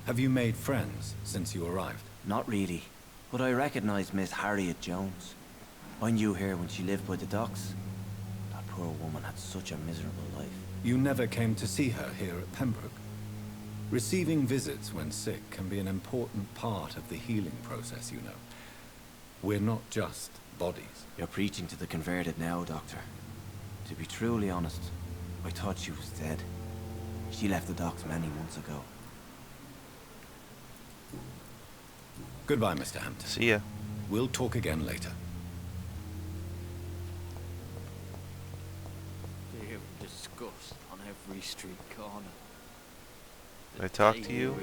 Have you made friends since you arrived? Not really, but I recognise Miss Harriet Jones. I knew her when she lived by the docks. That poor woman had such a miserable life. You never came to see her here at Pembroke? Receiving visits when sick can be an important part of the healing process, you know. We're not just bodies. You're preaching to the converted now, Doctor. To be truly honest, I thought she was dead. She left the docks many months ago. Goodbye, Mr. Hampton. See ya. We'll talk again later. Fear and disgust on every street corner. Did I talk to you?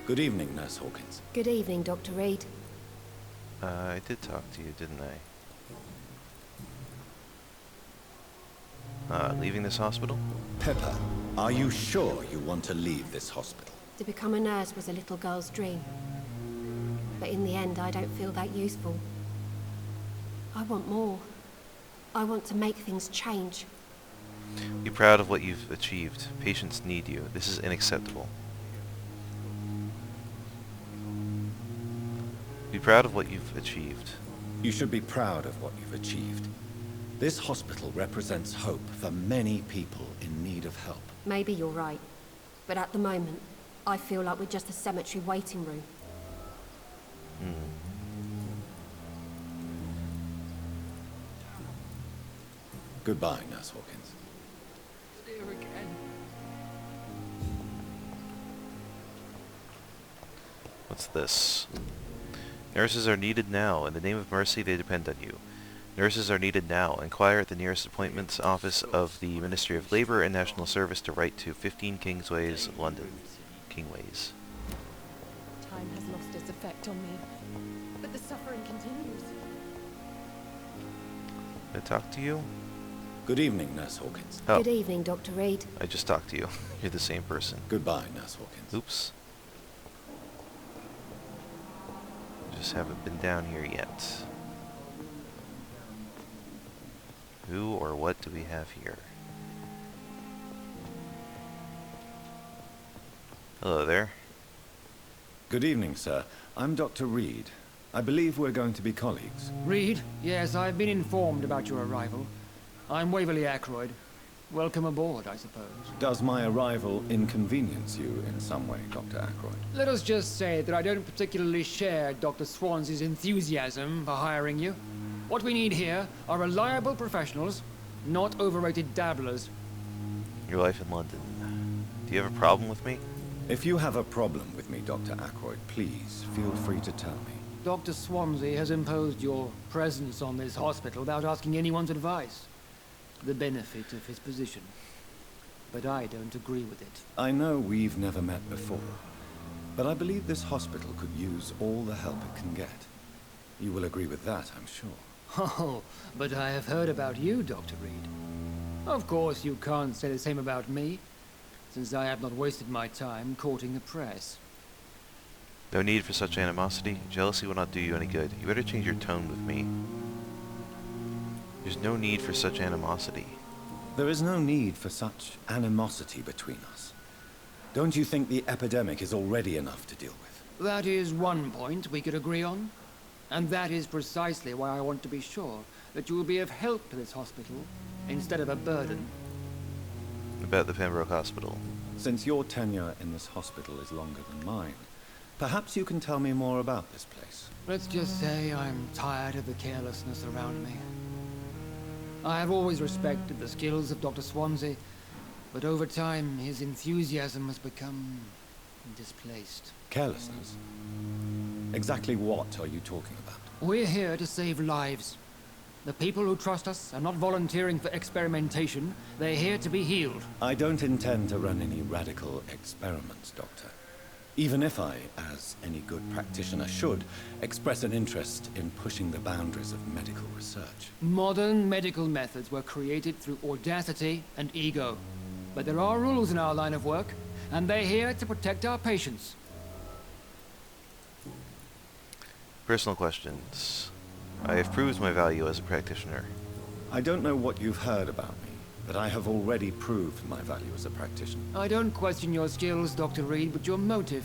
Good evening, Nurse Hawkins. Good evening, Dr. Reid. I did talk to you, didn't I? Leaving this hospital? Pepper, are you sure you want to leave this hospital? To become a nurse was a little girl's dream. But in the end, I don't feel that useful. I want more. I want to make things change. Be proud of what you've achieved. Patients need you. This is unacceptable. Be proud of what you've achieved. You should be proud of what you've achieved. This hospital represents hope for many people in need of help. Maybe you're right. But at the moment, I feel like we're just a cemetery waiting room. Goodbye, Nurse Hawkins. Here again. What's this? Nurses are needed now. In the name of mercy, they depend on you. Nurses are needed now. Inquire at the nearest appointments office of the Ministry of Labour and National Service to write to 15 Kingsways, London. Kingways. Time has lost its effect on me, but the suffering continues. Did I talk to you? Good evening, Nurse Hawkins. Oh, Good evening, Dr. Reid. I just talked to you. You're the same person. Goodbye, Nurse Hawkins. Oops. Just haven't been down here yet. Who or what do we have here? Hello there. Good evening, sir. I'm Dr. Reid. I believe we're going to be colleagues. Reid? Yes, I've been informed about your arrival. I'm Waverly Ackroyd. Welcome aboard, I suppose. Does my arrival inconvenience you in some way, Dr. Ackroyd? Let us just say that I don't particularly share Dr. Swansea's enthusiasm for hiring you. What we need here are reliable professionals, not overrated dabblers. Your life in London. Do you have a problem with me? If you have a problem with me, Dr. Ackroyd, please feel free to tell me. Dr. Swansea has imposed your presence on this hospital without asking anyone's advice. The benefit of his position. But I don't agree with it. I know we've never met before, but I believe this hospital could use all the help it can get. You will agree with that, I'm sure. Oh, but I have heard about you, Dr. Reid. Of course, you can't say the same about me, since I have not wasted my time courting the press. No need for such animosity. Jealousy will not do you any good. You better change your tone with me. There's no need for such animosity. There is no need for such animosity between us. Don't you think the epidemic is already enough to deal with? That is one point we could agree on. And that is precisely why I want to be sure that you will be of help to this hospital, instead of a burden. About the Pembroke Hospital. Since your tenure in this hospital is longer than mine, perhaps you can tell me more about this place. Let's just say I'm tired of the carelessness around me. I have always respected the skills of Dr. Swansea, but over time his enthusiasm has become displaced. Carelessness? Exactly what are you talking about? We're here to save lives. The people who trust us are not volunteering for experimentation. They're here to be healed. I don't intend to run any radical experiments, Doctor. Even if I, as any good practitioner should, express an interest in pushing the boundaries of medical research. Modern medical methods were created through audacity and ego. But there are rules in our line of work, and they're here to protect our patients. Personal questions. I have proved my value as a practitioner. I don't know what you've heard about me, but I have already proved my value as a practitioner. I don't question your skills, Dr. Reid, but your motive.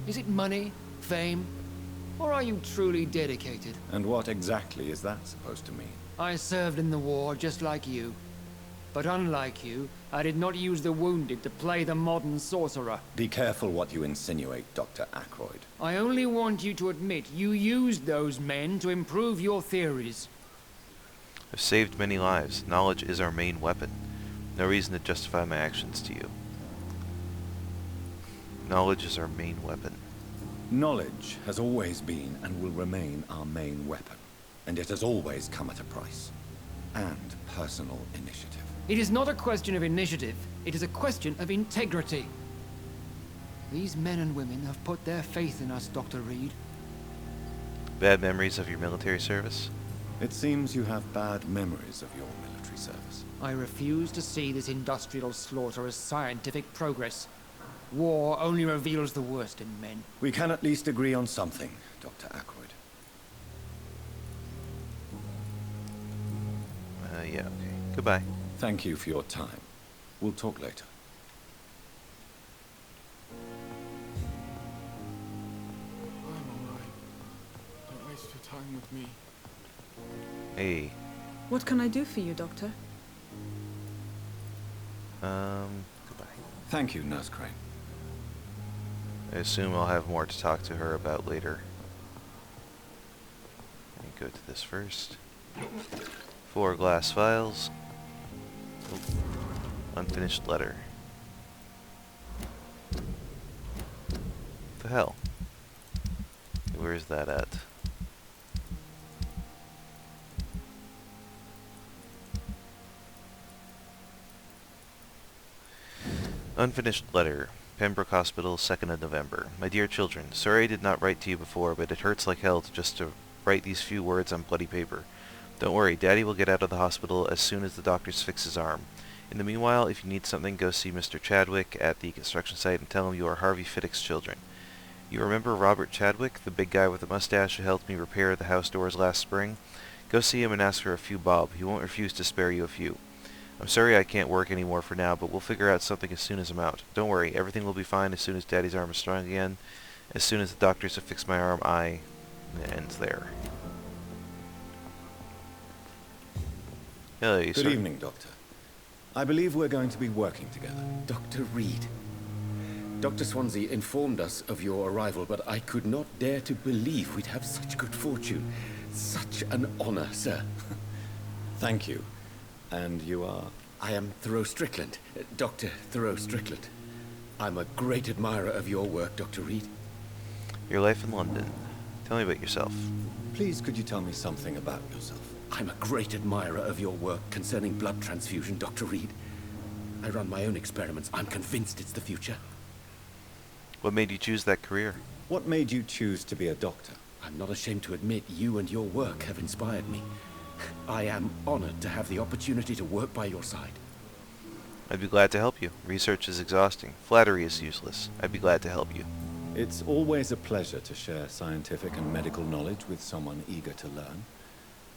Is it money? Fame? Or are you truly dedicated? And what exactly is that supposed to mean? I served in the war just like you. But unlike you, I did not use the wounded to play the modern sorcerer. Be careful what you insinuate, Dr. Ackroyd. I only want you to admit you used those men to improve your theories. I've saved many lives. Knowledge is our main weapon. No reason to justify my actions to you. Knowledge is our main weapon. Knowledge has always been and will remain our main weapon. And it has always come at a price. And personal initiative. It is not a question of initiative. It is a question of integrity. These men and women have put their faith in us, Dr. Reid. Bad memories of your military service? It seems you have bad memories of your military service. I refuse to see this industrial slaughter as scientific progress. War only reveals the worst in men. We can at least agree on something, Dr. Ackroyd. Yeah, okay. Goodbye. Thank you for your time. We'll talk later. I'm alright. Don't waste your time with me. Hey. What can I do for you, Doctor? Goodbye. Thank you, Nurse Crane. I assume I'll have more to talk to her about later. Let me go to this first. 4 glass vials. Oop. Unfinished letter. What the hell? Where is that at? Unfinished letter. Pembroke Hospital, 2nd of November. My dear children, sorry I did not write to you before, but it hurts like hell to write these few words on bloody paper. Don't worry, Daddy will get out of the hospital as soon as the doctors fix his arm. In the meanwhile, if you need something, go see Mr. Chadwick at the construction site and tell him you are Harvey Fiddick's children. You remember Robert Chadwick, the big guy with the mustache who helped me repair the house doors last spring? Go see him and ask for a few bob. He won't refuse to spare you a few. I'm sorry I can't work anymore for now, but we'll figure out something as soon as I'm out. Don't worry, everything will be fine as soon as Daddy's arm is strong again. As soon as the doctors have fixed my arm, it ends there. Hello, Good sir. evening, Doctor. I believe we're going to be working together. Dr. Reid. Dr. Swansea informed us of your arrival, but I could not dare to believe we'd have such good fortune. Such an honor, sir. Thank you. And you are? I am Thoreau Strickland, Dr. Thoreau Strickland. I'm a great admirer of your work, Dr. Reid. Your life in London. Tell me about yourself. Please, could you tell me something about yourself? I'm a great admirer of your work concerning blood transfusion, Dr. Reid. I run my own experiments. I'm convinced it's the future. What made you choose that career? What made you choose to be a doctor? I'm not ashamed to admit you and your work have inspired me. I am honored to have the opportunity to work by your side. I'd be glad to help you. Research is exhausting. Flattery is useless. I'd be glad to help you. It's always a pleasure to share scientific and medical knowledge with someone eager to learn.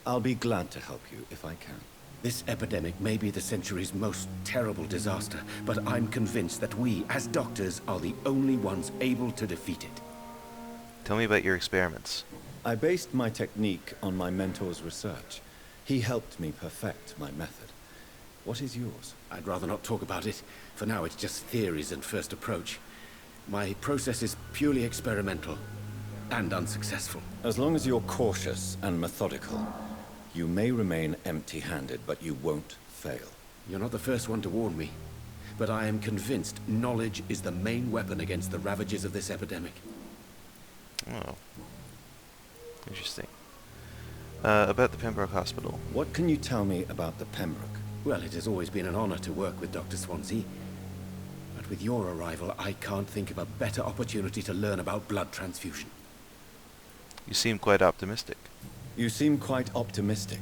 I'll be glad to help you if I can. This epidemic may be the century's most terrible disaster, but I'm convinced that we, as doctors, are the only ones able to defeat it. Tell me about your experiments. I based my technique on my mentor's research. He helped me perfect my method. What is yours? I'd rather not talk about it. For now, it's just theories and first approach. My process is purely experimental and unsuccessful. As long as you're cautious and methodical, you may remain empty-handed, but you won't fail. You're not the first one to warn me, but I am convinced knowledge is the main weapon against the ravages of this epidemic. Oh. Interesting. About the Pembroke Hospital. What can you tell me about the Pembroke? Well, it has always been an honor to work with Dr. Swansea. But with your arrival, I can't think of a better opportunity to learn about blood transfusion. You seem quite optimistic. You seem quite optimistic.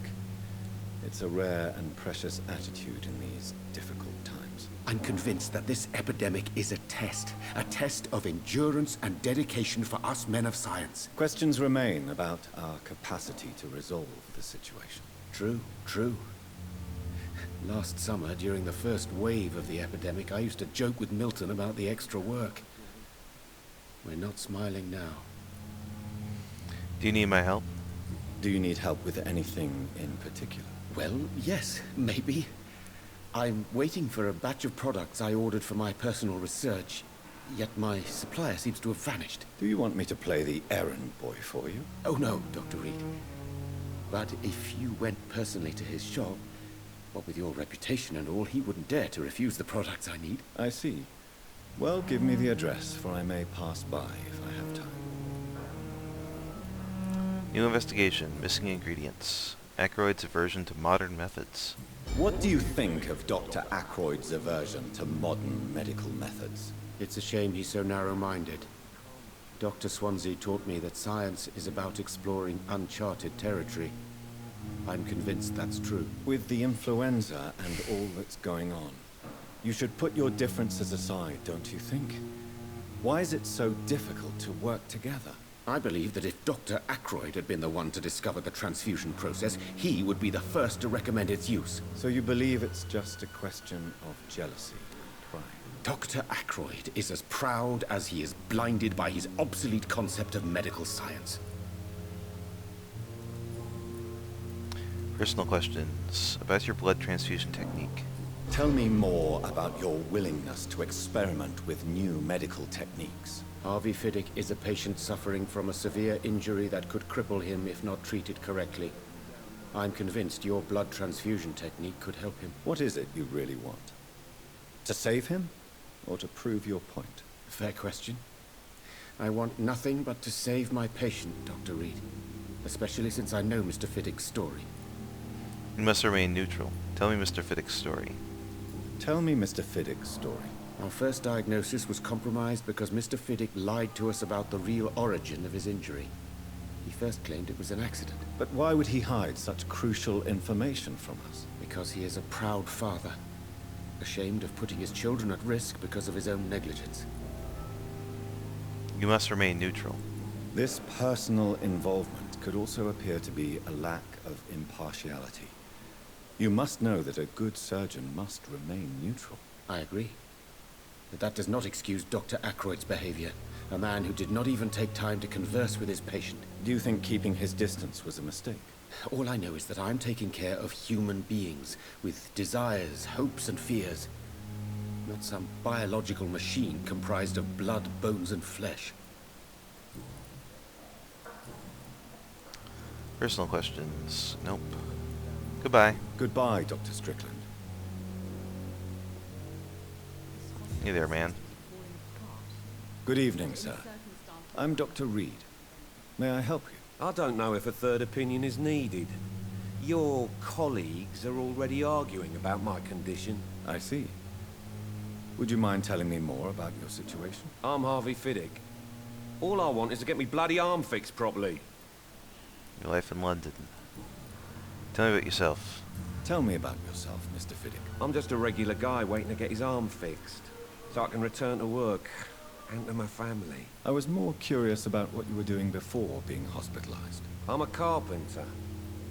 It's a rare and precious attitude in these difficult times. I'm convinced that this epidemic is a test of endurance and dedication for us men of science. Questions remain about our capacity to resolve the situation. True, true. Last summer, during the first wave of the epidemic, I used to joke with Milton about the extra work. We're not smiling now. Do you need my help? Do you need help with anything in particular? Well, yes, maybe. I'm waiting for a batch of products I ordered for my personal research, yet my supplier seems to have vanished. Do you want me to play the errand boy for you? Oh no, Dr. Reid. But if you went personally to his shop, what with your reputation and all, he wouldn't dare to refuse the products I need. I see. Well, give me the address, for I may pass by if I have time. New investigation. Missing ingredients. Ackroyd's aversion to modern methods. What do you think of Dr. Ackroyd's aversion to modern medical methods? It's a shame he's so narrow-minded. Dr. Swansea taught me that science is about exploring uncharted territory. I'm convinced that's true. With the influenza and all that's going on, you should put your differences aside, don't you think? Why is it so difficult to work together? I believe that if Dr. Ackroyd had been the one to discover the transfusion process, he would be the first to recommend its use. So you believe it's just a question of jealousy and pride? Dr. Ackroyd is as proud as he is blinded by his obsolete concept of medical science. Personal questions. About your blood transfusion technique. Tell me more about your willingness to experiment with new medical techniques. Harvey Fiddick is a patient suffering from a severe injury that could cripple him if not treated correctly. I'm convinced your blood transfusion technique could help him. What is it you really want? To save him? Or to prove your point? Fair question. I want nothing but to save my patient, Dr. Reid. Especially since I know Mr. Fiddick's story. You must remain neutral. Tell me Mr. Fiddick's story. Tell me Mr. Fiddick's story. Our first diagnosis was compromised because Mr. Fiddick lied to us about the real origin of his injury. He first claimed it was an accident. But why would he hide such crucial information from us? Because he is a proud father, ashamed of putting his children at risk because of his own negligence. You must remain neutral. This personal involvement could also appear to be a lack of impartiality. You must know that a good surgeon must remain neutral. I agree. But that does not excuse Dr. Ackroyd's behavior. A man who did not even take time to converse with his patient. Do you think keeping his distance was a mistake? All I know is that I'm taking care of human beings with desires, hopes, and fears. Not some biological machine comprised of blood, bones, and flesh. Personal questions. Nope. Goodbye. Goodbye, Dr. Strickland. Hey there, man. Good evening, sir. I'm Dr. Reid. May I help you? I don't know if a third opinion is needed. Your colleagues are already arguing about my condition. I see. Would you mind telling me more about your situation? I'm Harvey Fiddick. All I want is to get me bloody arm fixed properly. Your life in London. Tell me about yourself. Tell me about yourself, Mr. Fiddick. I'm just a regular guy waiting to get his arm fixed, so I can return to work and to my family. I was more curious about what you were doing before being hospitalized. I'm a carpenter,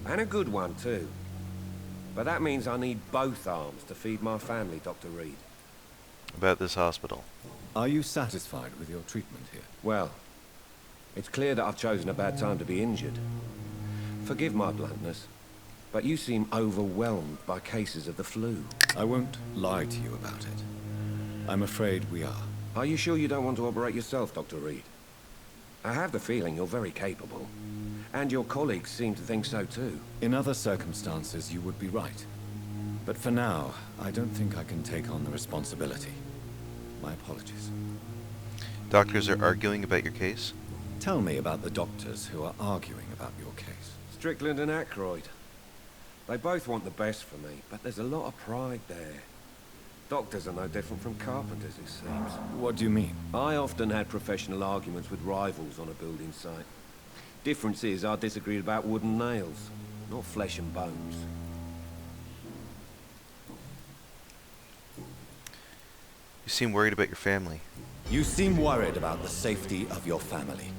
and a good one too. But that means I need both arms to feed my family, Dr. Reid. About this hospital. Are you satisfied with your treatment here? Well, it's clear that I've chosen a bad time to be injured. Forgive my bluntness, but you seem overwhelmed by cases of the flu. I won't lie to you about it. I'm afraid we are. Are you sure you don't want to operate yourself, Dr. Reid? I have the feeling you're very capable. And your colleagues seem to think so too. In other circumstances, you would be right. But for now, I don't think I can take on the responsibility. My apologies. Doctors are arguing about your case? Tell me about the doctors who are arguing about your case. Strickland and Ackroyd. They both want the best for me, but there's a lot of pride there. Doctors are no different from carpenters, it seems. What do you mean? I often had professional arguments with rivals on a building site. Difference is I disagreed about wooden nails, not flesh and bones. You seem worried about your family. You seem worried about the safety of your family.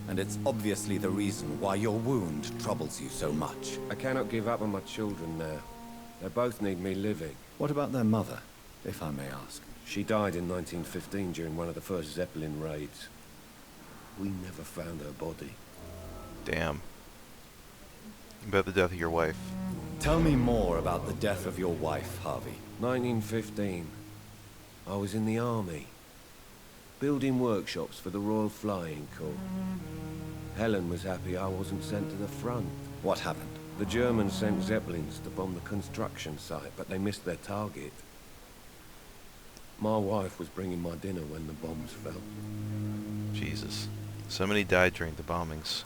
And it's obviously the reason why your wound troubles you so much. I cannot give up on my children now. They both need me living. What about their mother, if I may ask? She died in 1915 during one of the first Zeppelin raids. We never found her body. Damn. About the death of your wife. Tell me more about the death of your wife, Harvey. 1915. I was in the army, building workshops for the Royal Flying Corps. Helen was happy I wasn't sent to the front. What happened? The Germans sent Zeppelins to bomb the construction site, but they missed their target. My wife was bringing my dinner when the bombs fell. Jesus. So many died during the bombings.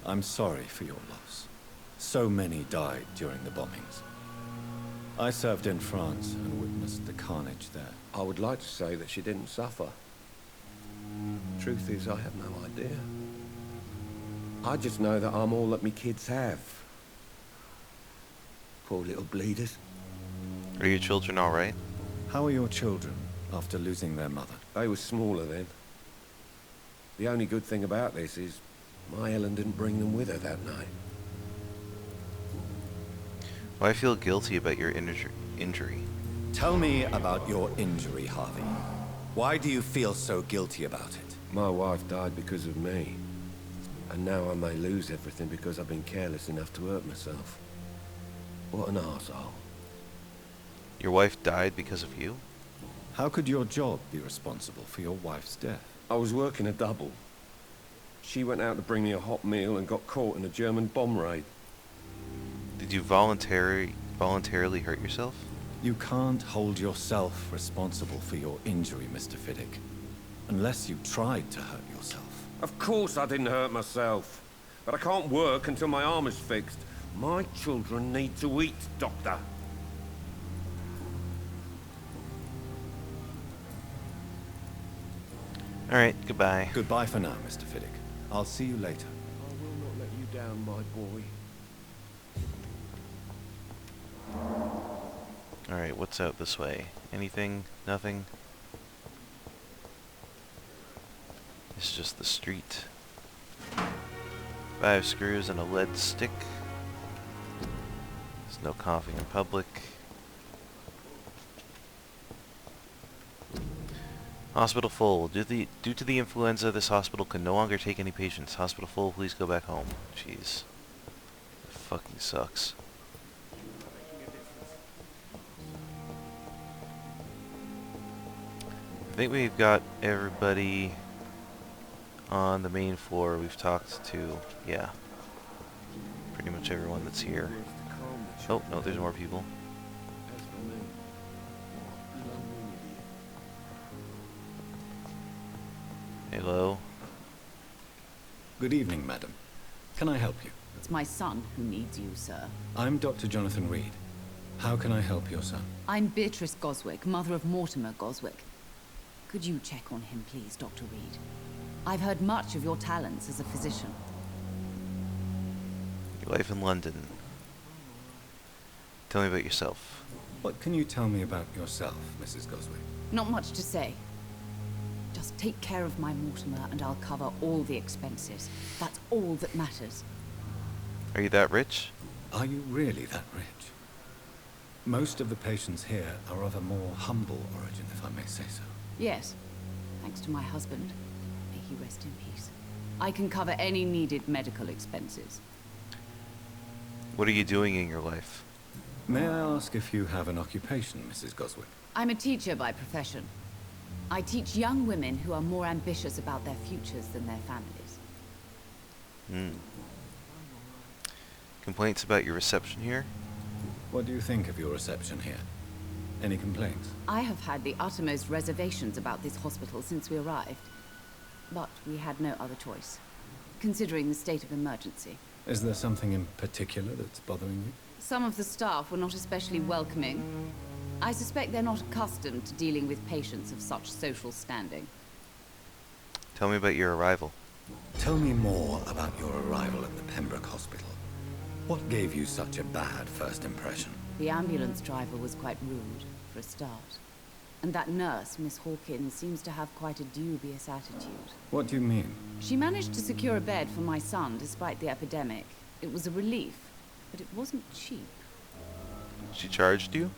I'm sorry for your loss. So many died during the bombings. I served in France and witnessed the carnage there. I would like to say that she didn't suffer. Truth is, I have no idea. I just know that I'm all that me kids have. Poor little bleeders. Are your children alright? How are your children after losing their mother? They were smaller then. The only good thing about this is my Helen didn't bring them with her that night. Well, I feel guilty about your injury. Tell me about your injury, Harvey. Why do you feel so guilty about it? My wife died because of me. And now I may lose everything because I've been careless enough to hurt myself. What an arsehole. Your wife died because of you? How could your job be responsible for your wife's death? I was working a double. She went out to bring me a hot meal and got caught in a German bomb raid. Did you voluntarily hurt yourself? You can't hold yourself responsible for your injury, Mr. Fiddick. Unless you tried to hurt yourself. Of course I didn't hurt myself. But I can't work until my arm is fixed. My children need to eat, Doctor. Alright, goodbye. Goodbye for now, Mr. Fiddick. I'll see you later. I will not let you down, my boy. Alright, what's out this way? Anything? Nothing? It's just the street. 5 screws and a lead stick. There's no coughing in public. Hospital full. Due to the influenza, this hospital can no longer take any patients. Hospital full, please go back home. Jeez. It fucking sucks. I think we've got everybody on the main floor. We've talked to, yeah, pretty much everyone that's here. Oh, no, there's more people. Hello. Good evening, madam. Can I help you? It's my son who needs you, sir. I'm Dr. Jonathan Reid. How can I help your son? I'm Beatrice Goswick, mother of Mortimer Goswick. Could you check on him, please, Dr. Reid? I've heard much of your talents as a physician. Your life in London. Tell me about yourself. What can you tell me about yourself, Mrs. Goswick? Not much to say. Just take care of my Mortimer and I'll cover all the expenses. That's all that matters. Are you that rich? Are you really that rich? Most of the patients here are of a more humble origin, if I may say so. Yes, thanks to my husband. May he rest in peace. I can cover any needed medical expenses. What are you doing in your life? May I ask if you have an occupation, Mrs. Goswick? I'm a teacher by profession. I teach young women who are more ambitious about their futures than their families. Complaints about your reception here? What do you think of your reception here? Any complaints? I have had the uttermost reservations about this hospital since we arrived. But we had no other choice, considering the state of emergency. Is there something in particular that's bothering you? Some of the staff were not especially welcoming. I suspect they're not accustomed to dealing with patients of such social standing. Tell me about your arrival. Tell me more about your arrival at the Pembroke Hospital. What gave you such a bad first impression? The ambulance driver was quite rude, for a start. And that nurse, Miss Hawkins, seems to have quite a dubious attitude. What do you mean? She managed to secure a bed for my son despite the epidemic. It was a relief, but it wasn't cheap. She charged you?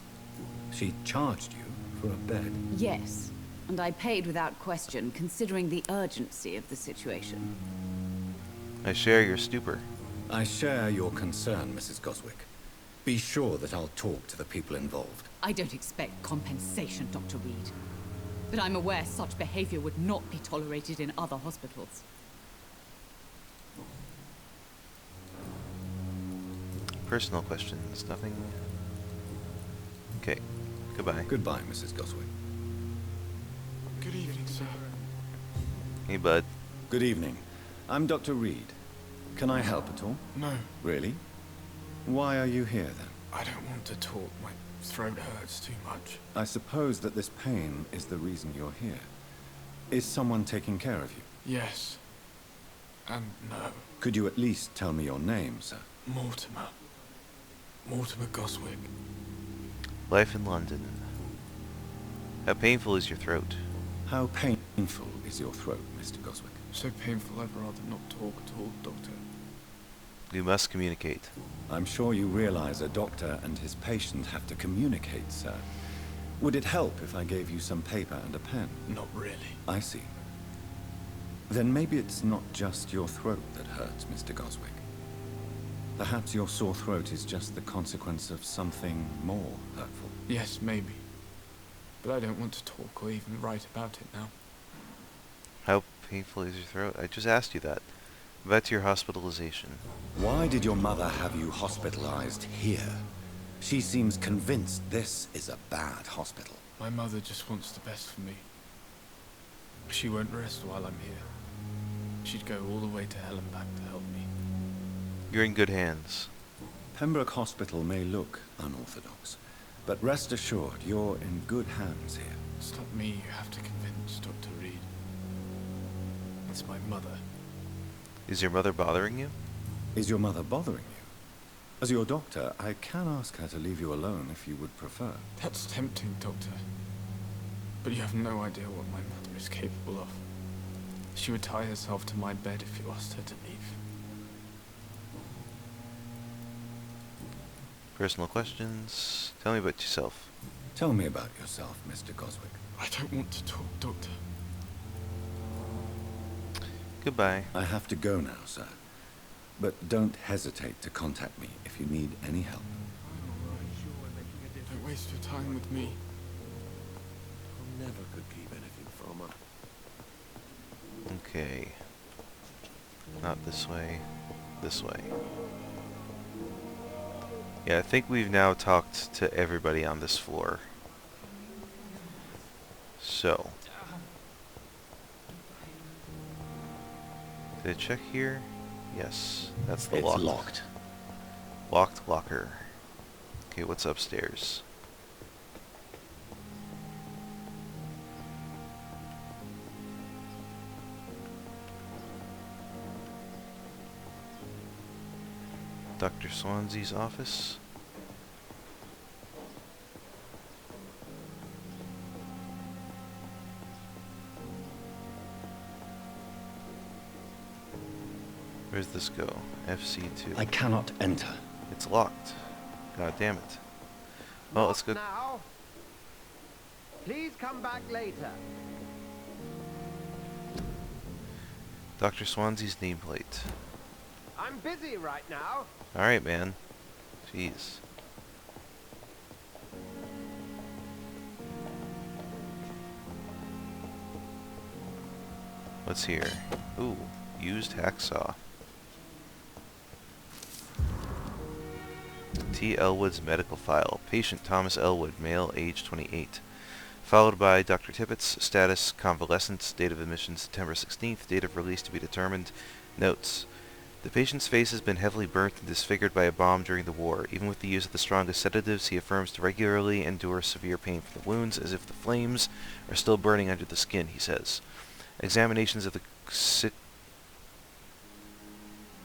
She charged you for a bed? Yes. And I paid without question, considering the urgency of the situation. I share your stupor. I share your concern, Mrs. Goswick. Be sure that I'll talk to the people involved. I don't expect compensation, Dr. Reid. But I'm aware such behavior would not be tolerated in other hospitals. Personal questions, nothing. Okay, goodbye. Goodbye, Mrs. Goswick. Good evening, sir. Hey, bud. Good evening. I'm Dr. Reid. Can I help at all? No. Really? Why are you here, then? I don't want to talk. My throat hurts too much. I suppose that this pain is the reason you're here. Is someone taking care of you? Yes. And no. Could you at least tell me your name, sir? Mortimer. Mortimer Goswick. Life in London. How painful is your throat? How painful is your throat, Mr. Goswick? So painful I'd rather not talk at all, Doctor. We must communicate. I'm sure you realize a doctor and his patient have to communicate, sir. Would it help if I gave you some paper and a pen? Not really. I see. Then maybe it's not just your throat that hurts, Mr. Goswick. Perhaps your sore throat is just the consequence of something more hurtful. Yes, maybe. But I don't want to talk or even write about it now. How painful is your throat? I just asked you that. Back to your hospitalization. Why did your mother have you hospitalized here? She seems convinced this is a bad hospital. My mother just wants the best for me. She won't rest while I'm here. She'd go all the way to hell and back to help me. You're in good hands. Pembroke Hospital may look unorthodox, but rest assured you're in good hands here. It's not me you have to convince, Dr. Reid. It's my mother. Is your mother bothering you? Is your mother bothering you? As your doctor, I can ask her to leave you alone if you would prefer. That's tempting, Doctor. But you have no idea what my mother is capable of. She would tie herself to my bed if you asked her to leave. Personal questions. Tell me about yourself. Tell me about yourself, Mr. Goswick. I don't want to talk, Doctor. Goodbye. I have to go now, sir. But don't hesitate to contact me if you need any help. Don't waste your time with me. I never could keep anything from her. Okay. Not this way. This way. Yeah, I think we've now talked to everybody on this floor. So. Did I check here? Yes, that's the It's locked. Locked locker. Okay, what's upstairs? Dr. Swansea's office. Where's this go? FC2. I cannot enter. It's locked. God damn it. Well, let's go. Now. Please come back later. Dr. Swansea's nameplate. I'm busy right now. Alright, man. Jeez. What's here? Ooh, used hacksaw. T. Elwood's medical file. Patient Thomas Elwood, male, age 28. Followed by Dr. Tippett's status, convalescent, date of admission September 16th, date of release to be determined. Notes. The patient's face has been heavily burnt and disfigured by a bomb during the war. Even with the use of the strongest sedatives, he affirms to regularly endure severe pain from the wounds, as if the flames are still burning under the skin, he says. Examinations of the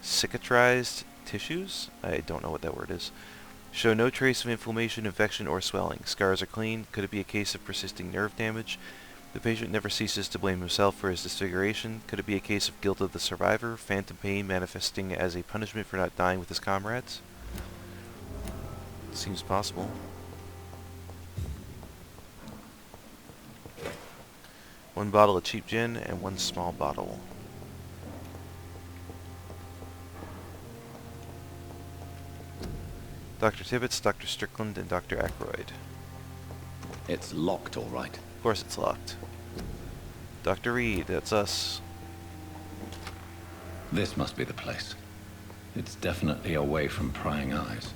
cicatrized tissues, I don't know what that word is, show no trace of inflammation, infection, or swelling. Scars are clean. Could it be a case of persisting nerve damage? The patient never ceases to blame himself for his disfiguration. Could it be a case of guilt of the survivor, phantom pain manifesting as a punishment for not dying with his comrades? Seems possible. 1 bottle of cheap gin and 1 small bottle. Dr. Tibbets, Dr. Strickland, and Dr. Ackroyd. It's locked, all right. Of course it's locked. Dr. Reid, that's us. This must be the place. It's definitely away from prying eyes.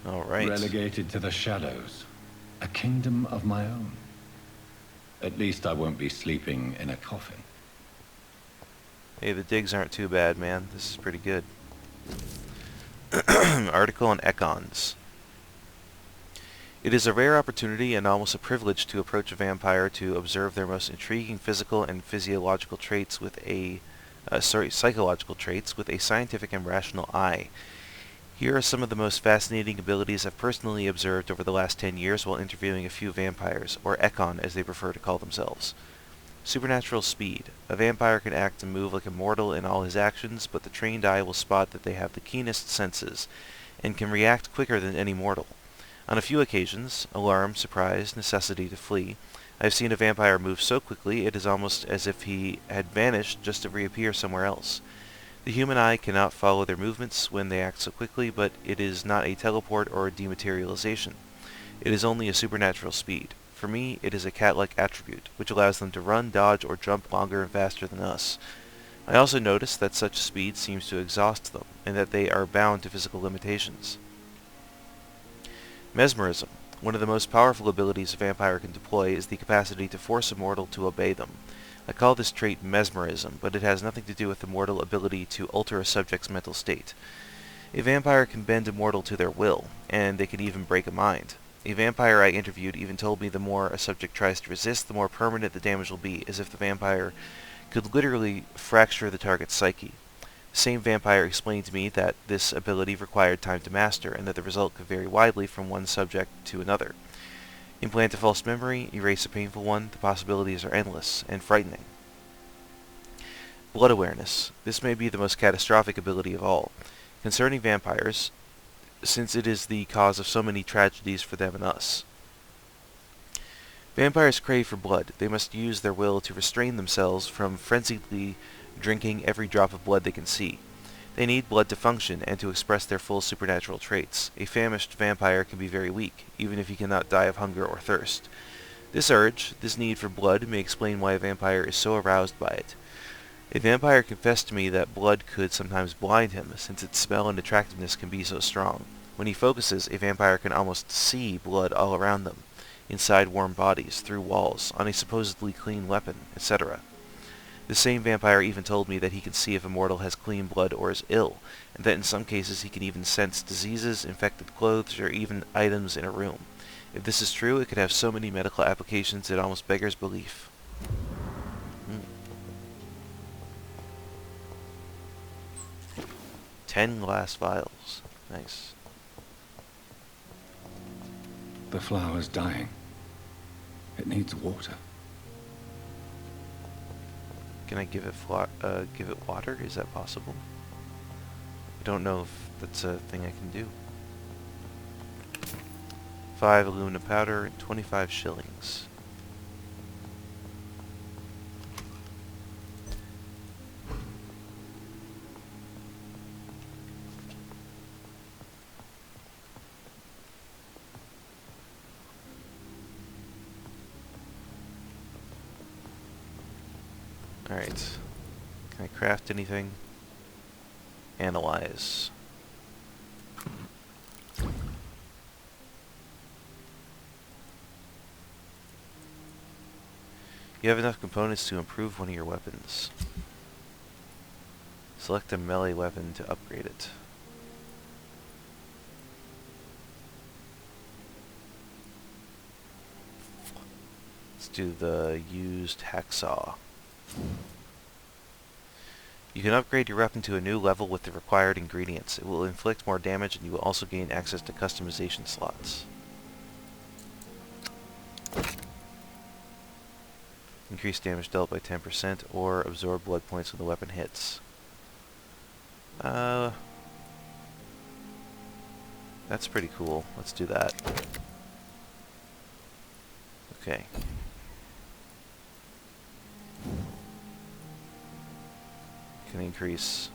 All right. Relegated to the shadows. A kingdom of my own. At least I won't be sleeping in a coffin. Hey, the digs aren't too bad, man. This is pretty good. Article on Econs. It is a rare opportunity and almost a privilege to approach a vampire to observe their most intriguing physical and physiological traits with psychological traits with a scientific and rational eye. Here are some of the most fascinating abilities I've personally observed over the last 10 years while interviewing a few vampires, or Econ as they prefer to call themselves. Supernatural speed. A vampire can act and move like a mortal in all his actions, but the trained eye will spot that they have the keenest senses, and can react quicker than any mortal. On a few occasions, alarm, surprise, necessity to flee, I have seen a vampire move so quickly it is almost as if he had vanished just to reappear somewhere else. The human eye cannot follow their movements when they act so quickly, but it is not a teleport or a dematerialization. It is only a supernatural speed. For me, it is a cat-like attribute, which allows them to run, dodge, or jump longer and faster than us. I also notice that such speed seems to exhaust them, and that they are bound to physical limitations. Mesmerism. One of the most powerful abilities a vampire can deploy is the capacity to force a mortal to obey them. I call this trait mesmerism, but it has nothing to do with the mortal ability to alter a subject's mental state. A vampire can bend a mortal to their will, and they can even break a mind. A vampire I interviewed even told me the more a subject tries to resist, the more permanent the damage will be, as if the vampire could literally fracture the target's psyche. The same vampire explained to me that this ability required time to master, and that the result could vary widely from one subject to another. Implant a false memory, erase a painful one, the possibilities are endless and frightening. Blood awareness. This may be the most catastrophic ability of all. Concerning vampires, since it is the cause of so many tragedies for them and us. Vampires crave for blood. They must use their will to restrain themselves from frenziedly drinking every drop of blood they can see. They need blood to function and to express their full supernatural traits. A famished vampire can be very weak, even if he cannot die of hunger or thirst. This urge, this need for blood, may explain why a vampire is so aroused by it. A vampire confessed to me that blood could sometimes blind him, since its smell and attractiveness can be so strong. When he focuses, a vampire can almost see blood all around them, inside warm bodies, through walls, on a supposedly clean weapon, etc. The same vampire even told me that he can see if a mortal has clean blood or is ill, and that in some cases he can even sense diseases, infected clothes, or even items in a room. If this is true, it could have so many medical applications it almost beggars belief. 10 glass vials. Nice. The flower's dying. It needs water. Can I give it water? Is that possible? I don't know if that's a thing I can do. 5 aluminum powder and 25 shillings. Alright. Can I craft anything? Analyze. You have enough components to improve one of your weapons. Select a melee weapon to upgrade it. Let's do the used hacksaw. You can upgrade your weapon to a new level with the required ingredients. It will inflict more damage and you will also gain access to customization slots. Increase damage dealt by 10% or absorb blood points when the weapon hits. That's pretty cool. Let's do that. Can increase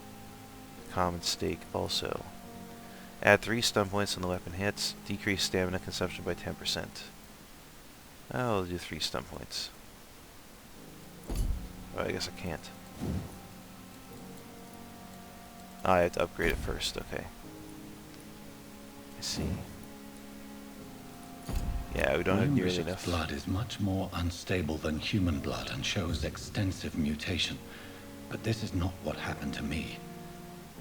common stake also. Add 3 stun points when the weapon hits. Decrease stamina consumption by 10%. I'll do 3 stun points. Oh, I guess I can't. Oh, I have to upgrade it first, okay. I see. Yeah, we don't have nearly Bishop's enough. blood is much more unstable than human blood and shows extensive mutation. But this is not what happened to me.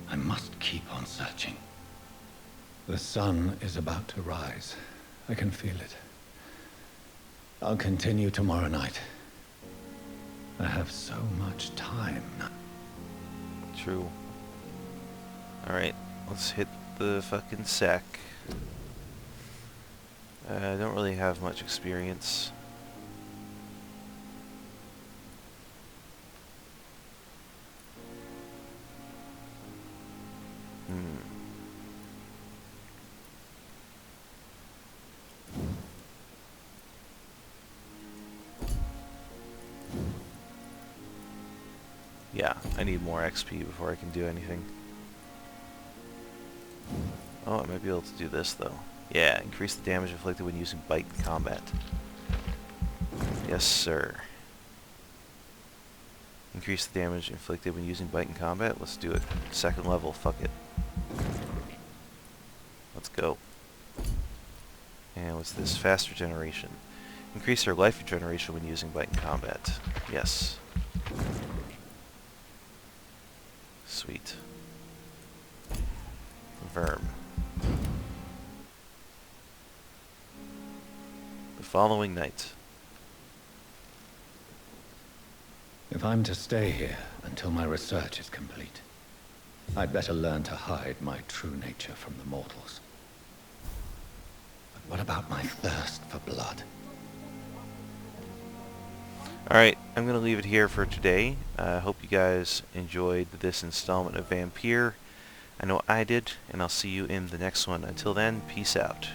I must keep on searching. The sun is about to rise. I can feel it. I'll continue tomorrow night. I have so much time now. True. Alright, let's hit the fucking sack. I don't really have much experience. Yeah, I need more XP before I can do anything. Oh, I might be able to do this though. Yeah, increase the damage inflicted when using bite in combat. Yes, sir. Increase the damage inflicted when using bite in combat. Let's do it. 2nd level, fuck it. Let's go. And what's this? Fast regeneration. Increase your life regeneration when using bite in combat. Yes. Sweet. Verm. The following night. If I'm to stay here until my research is complete, I'd better learn to hide my true nature from the mortals. But what about my thirst for blood? Alright, I'm going to leave it here for today. I hope you guys enjoyed this installment of Vampyr. I know I did, and I'll see you in the next one. Until then, peace out.